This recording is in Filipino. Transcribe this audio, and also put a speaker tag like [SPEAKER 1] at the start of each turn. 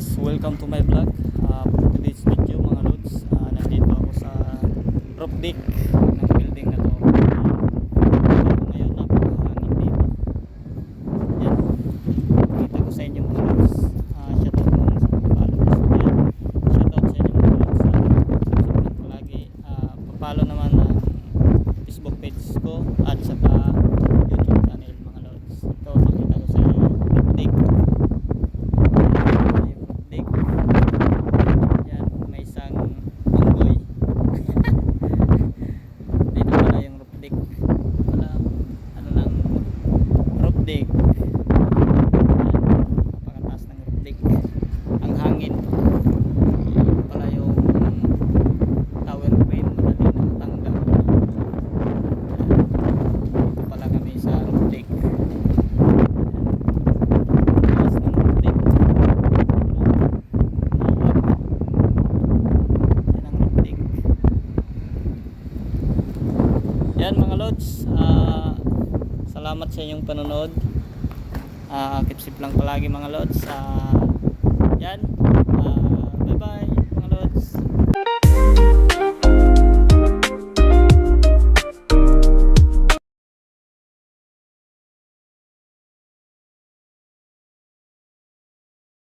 [SPEAKER 1] guys, welcome to my vlog. For today's video mga lods, nandito ako sa roof deck ng building na to. Ngayon napakahangin dito. Yan, pakita ko sa inyo mga lods. Shoutout muna sa followers ko dyan. Shoutout sa inyo mga lods. Subscribe ko lagi. Papalo naman ang Facebook page ko at saka YouTube channel mga lods. Ito pakita ko sa inyo roof deck. Napakataas ng roof deck. Ang hangin pala yung tower crane, madali na matanggal. Dito pala kami sa roof deck. Taas ng roof deck. Yan ang roof deck. Yan mga lods, salamat sa inyong panonood. Keep safe lang palagi mga lods. Yan, bye bye.